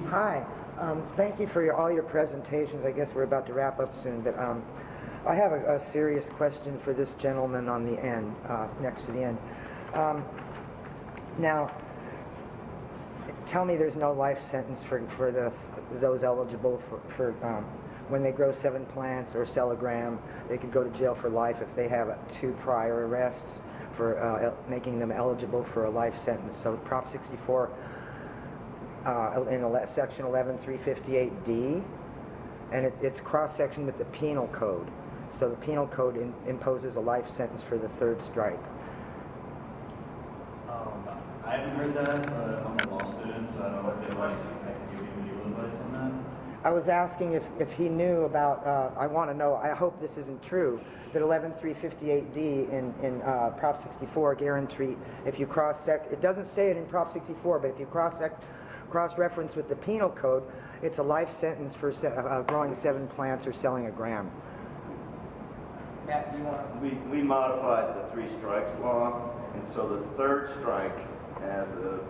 Hi. Thank you for all your presentations. I guess we're about to wrap up soon, but I have a serious question for this gentleman on the end, next to the end. Now, tell me there's no life sentence for those eligible for when they grow 7 plants or sell a gram, they could go to jail for life if they have 2 prior arrests for making them eligible for a life sentence. So Prop 64 in section 11358D, and it's cross-section with the penal code. So the penal code imposes a life sentence for the 3rd strike. I haven't heard that, but I'm a law student, so I don't feel like I can give you legal advice on that. I was asking if he knew about, I want to know, I hope this isn't true, that 11358D in Prop 64 guarantee, if you it doesn't say it in Prop 64, but if you cross-reference with the penal code, it's a life sentence for growing 7 plants or selling a gram. Matt, do you want to? We modified the 3 strikes law, and so the 3rd strike as of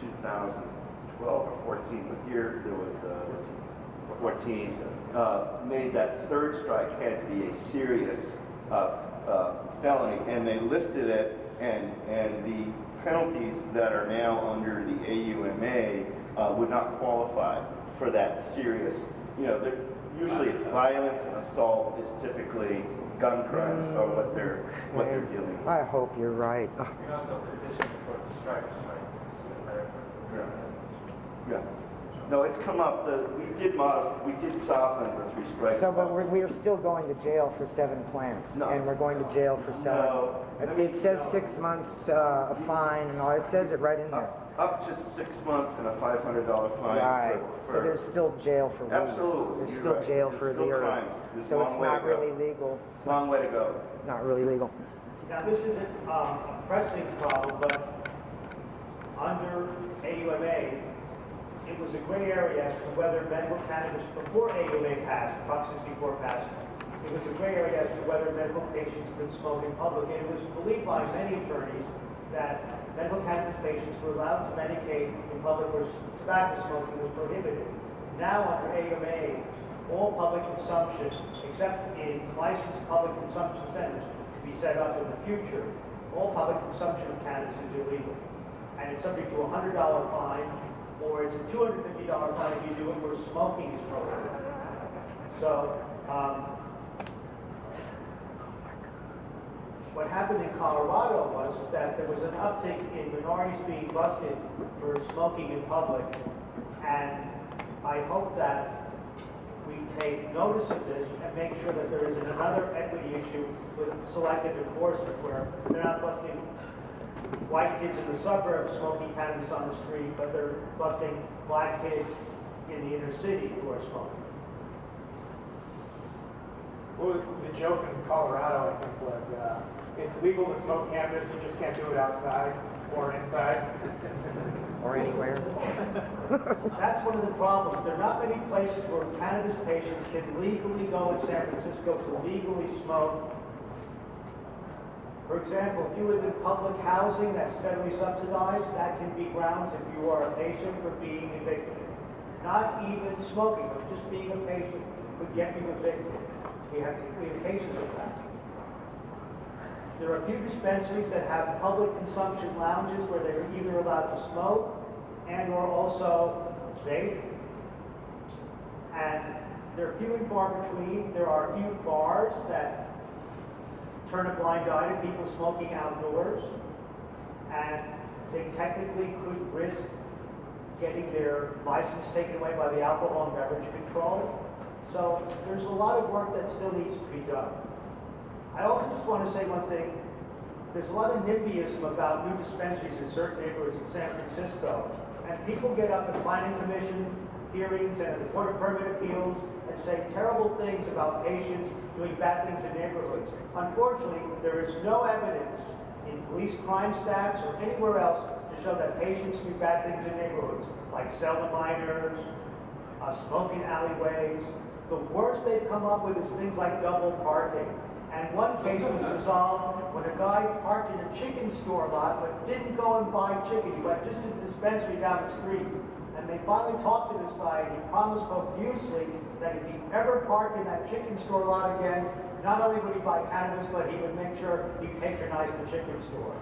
2012 or 14, but here there was 14, made that 3rd strike had to be a serious felony, and they listed it, and the penalties that are now under the AUMA would not qualify for that serious, usually it's violence and assault is typically gun crimes are what they're dealing with. I hope you're right. You can also petition for the strike. Yeah. No, it's come up. We did soften the 3 strikes. So, but we're still going to jail for 7 plants, and we're going to jail for selling. No. It says 6 months a fine, and all. It says it right in there. Up to 6 months and a $500 fine. Right. So there's still jail for weed. Absolutely. There's still jail for the crimes. So it's not really legal. It's a long way to go. Not really legal. Now this isn't a pressing problem, but under AUMA, it was a gray area as to whether medical cannabis, before AUMA passed, Prop 64 passed, it was a gray area as to whether medical patients could smoke in public. And it was believed by many attorneys that medical cannabis patients were allowed to medicate in public where tobacco smoking was prohibited. Now under AUMA, all public consumption, except in licensed public consumption centers to be set up in the future, all public consumption of cannabis is illegal. And it's subject to a $100 fine, or it's a $250 fine if you do it where smoking is prohibited. So, what happened in Colorado was that there was an uptick in minorities being busted for smoking in public, and I hope that we take notice of this and make sure that there isn't another equity issue with selective enforcement where they're not busting white kids in the suburbs smoking cannabis on the street, but they're busting black kids in the inner city who are smoking. Well, the joke in Colorado, I think, was it's legal to smoke cannabis, you just can't do it outside or inside. Or anywhere. That's one of the problems. There are not many places where cannabis patients can legally go in San Francisco to legally smoke. For example, if you live in public housing that's federally subsidized, that can be grounds if you are a patient for being evicted. Not even smoking, but just being a patient would get you evicted. We have cases of that. There are a few dispensaries that have public consumption lounges where they're either allowed to smoke and or also vape. And they're few and far between. There are a few bars that turn a blind eye to people smoking outdoors, and they technically could risk getting their license taken away by the Alcohol and Beverage Control. So there's a lot of work that still needs to be done. I also just want to say one thing. There's a lot of NIMBYism about new dispensaries in certain neighborhoods in San Francisco, and people get up at planning commission hearings and at the Court of Permit Appeals and say terrible things about patients doing bad things in neighborhoods. Unfortunately, there is no evidence in police crime stats or anywhere else to show that patients do bad things in neighborhoods, like sell to minors, smoke in alleyways. The worst they've come up with is things like double parking. And one case was resolved when a guy parked in a chicken store lot but didn't go and buy chicken. He went just to the dispensary down the street. And they finally talked to this guy, and he promised profusely that if he ever parked in that chicken store lot again, not only would he buy cannabis, but he would make sure he patronized the chicken store.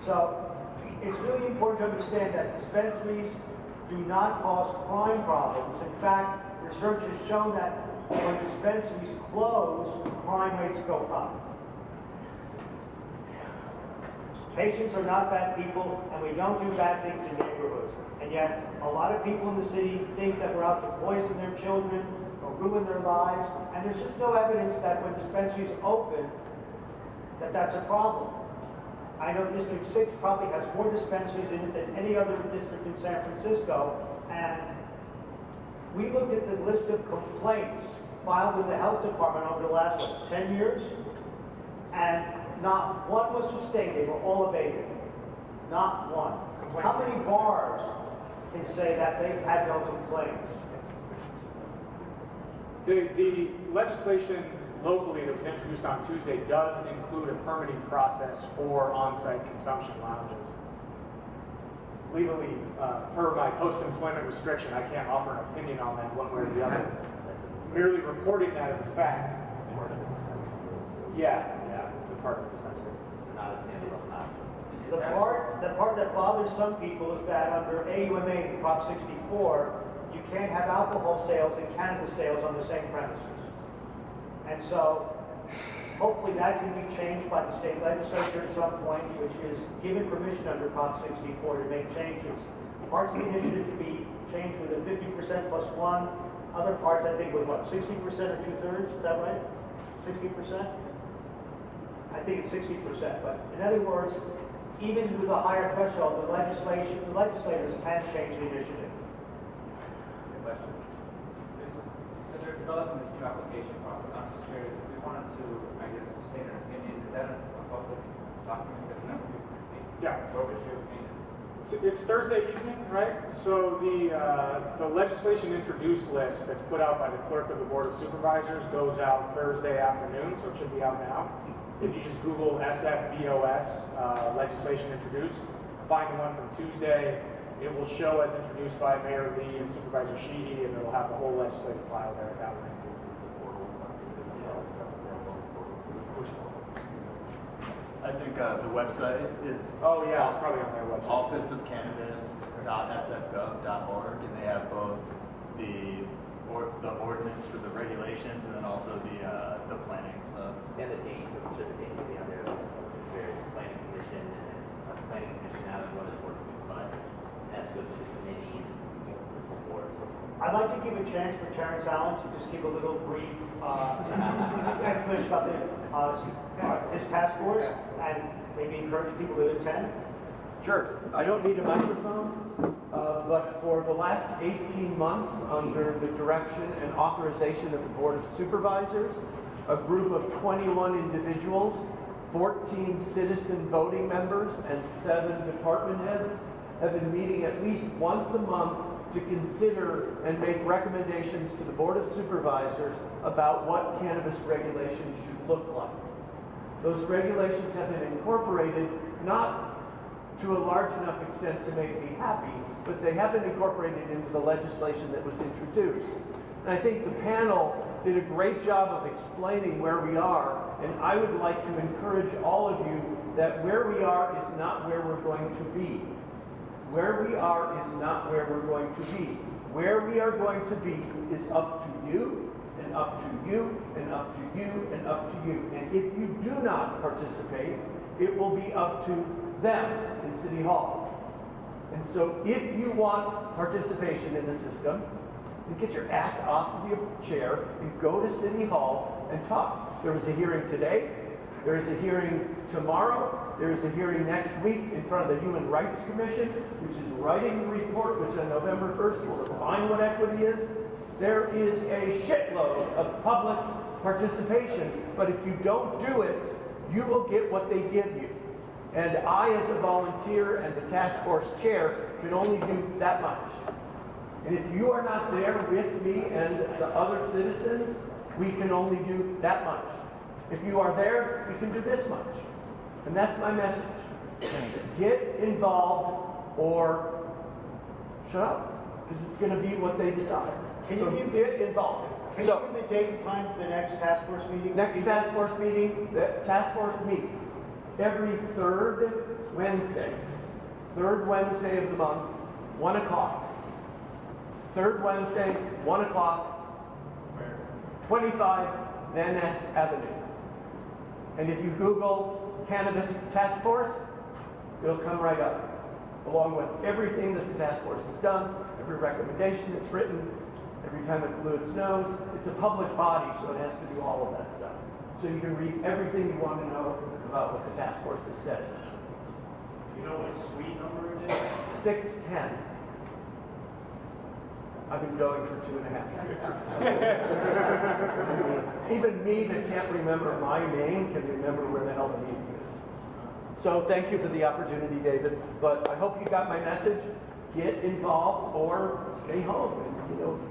So it's really important to understand that dispensaries do not cause crime problems. In fact, research has shown that when dispensaries close, crime rates go up. Patients are not bad people, and we don't do bad things in neighborhoods. And yet, a lot of people in the city think that we're out to poison their children or ruin their lives, and there's just no evidence that when dispensaries open, that that's a problem. I know District 6 probably has more dispensaries in it than any other district in San Francisco, and we looked at the list of complaints filed with the health department over the last, 10 years? And not one was sustained, they were all abated. Not one. How many bars can say that they've had no complaints? The legislation locally that was introduced on Tuesday does include a permitting process for on-site consumption lounges. Legally, per my post-employment restriction, I can't offer an opinion on that one way or the other. Merely reporting that as a fact. Yeah, it's a part of the dispensary. Not a standalone option. The part that bothers some people is that under AUMA, Prop 64, you can't have alcohol sales and cannabis sales on the same premises. And so, hopefully that can be changed by the state legislature at some point, which is given permission under Prop 64 to make changes. Parts of the initiative can be changed with a 50% plus one. Other parts, I think, with 60% or 2/3, is that right? 60%? I think it's 60%, but in other words, even with a higher threshold, the legislators can change the initiative. Question. So they're developing this new application process. I'm just curious if we wanted to, I guess, state an opinion. Is that a public document that we can see? Yeah. Where would you obtain it? It's Thursday evening, right? So the legislation introduced list that's put out by the clerk of the Board of Supervisors goes out Thursday afternoon, so it should be out now. If you just Google SFBOS, legislation introduced, find the one from Tuesday. It will show as introduced by Mayor Lee and Supervisor Sheehy, and it'll have the whole legislative file there at that link. I think the website is. Oh yeah, it's probably on their website. officeofcannabis.sfgov.org, and they have both the ordinance for the regulations and then also the planning stuff. And the dates, I'm sure the dates will be on there, various planning commission and planning commission now and one of the board of supervisors. That's good to the committee and the full board. I'd like to give a chance for Terrence Allen to just give a little brief explanation about his task force and maybe encourage people to attend. Sure. I don't need a microphone, but for the last 18 months, under the direction and authorization of the Board of Supervisors, a group of 21 individuals, 14 citizen voting members, and 7 department heads have been meeting at least once a month to consider and make recommendations to the Board of Supervisors about what cannabis regulations should look like. Those regulations have been incorporated not to a large enough extent to make me happy, but they have been incorporated into the legislation that was introduced. And I think the panel did a great job of explaining where we are, and I would like to encourage all of you that where we are is not where we're going to be. Where we are is not where we're going to be. Where we are going to be is up to you, and up to you, and up to you, and up to you. And if you do not participate, it will be up to them in City Hall. And so if you want participation in the system, then get your ass off of your chair and go to City Hall and talk. There was a hearing today. There is a hearing tomorrow. There is a hearing next week in front of the Human Rights Commission, which is writing the report, which on November 1st will define what equity is. There is a shitload of public participation, but if you don't do it, you will get what they give you. And I, as a volunteer and the task force chair, can only do that much. And if you are not there with me and the other citizens, we can only do that much. If you are there, we can do this much. And that's my message. Get involved or shut up. because it's going to be what they decide. Can So you give- get involved. Can So, you give the date and time for the next task force meeting? next task force meeting, the task force meets every third Wednesday of the month, 1 o'clock. Third Wednesday, 1 o'clock, 25 Van Ness Avenue. And if you Google Cannabis Task Force, it'll come right up, along with everything that the task force has done, every recommendation that's written, every time it blew its nose. It's a public body, so it has to do all of that stuff. So you can read everything you want to know about what the task force has said. You know what suite number it is? 610. I've been going for 2.5 years. Even me that can't remember my name can remember where the hell the meeting is. So thank you for the opportunity, David. But I hope you got my message. Get involved or stay home and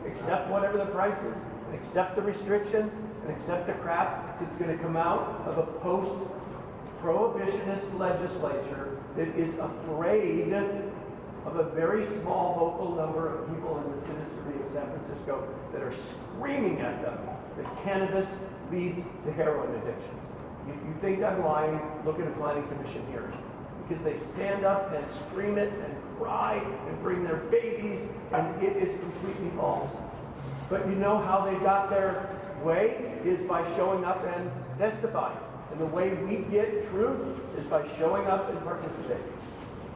accept whatever the price is, and accept the restrictions, and accept the crap that's going to come out of a post-prohibitionist legislature that is afraid of a very small vocal number of people in the citizenry of San Francisco that are screaming at them that cannabis leads to heroin addiction. If you think I'm lying, look at a planning commission hearing. Because they stand up and scream it and cry and bring their babies, and it is completely false. But you know how they got their way is by showing up and testifying. And the way we get truth is by showing up and participating.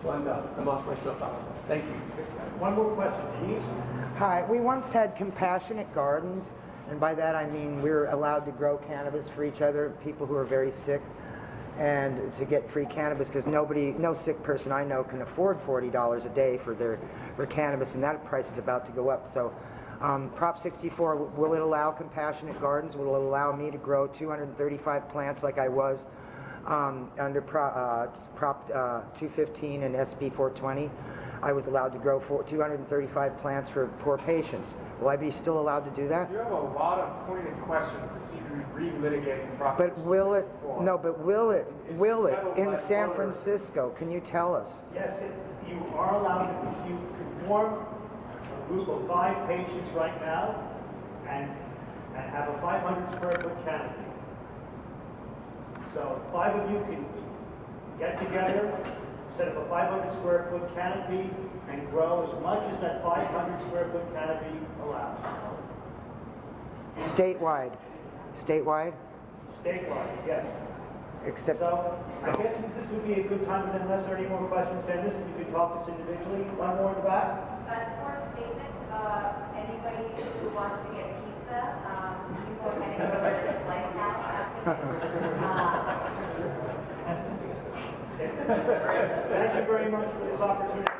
So I'm done. I'm off my soapbox. Thank you. One more question, please. Hi, we once had compassionate gardens, and by that I mean we were allowed to grow cannabis for each other, people who are very sick, and to get free cannabis, because no sick person I know can afford $40 a day for cannabis, and that price is about to go up. So Prop 64, will it allow compassionate gardens? Will it allow me to grow 235 plants like I was under Prop 215 and SB 420? I was allowed to grow 235 plants for poor patients. Will I be still allowed to do that? You have a lot of pointed questions that seem to be relitigating Prop But will it, 64. no, but will it settled in by San voters. Francisco? Can you tell us? Yes, you are allowed to, you can form a group of 5 patients right now and have a 500 square foot canopy. So 5 of you can get together, set up a 500 square foot canopy, and grow as much as that 500 square foot canopy allows. Statewide? Statewide, yes. Except, So I guess this would be a good time, and then unless there are any more questions, Dennis, you could talk to us individually. One more in the back. For a statement, anybody who wants to get pizza, people are heading over to the Slice House after this. Thank you very much for this opportunity.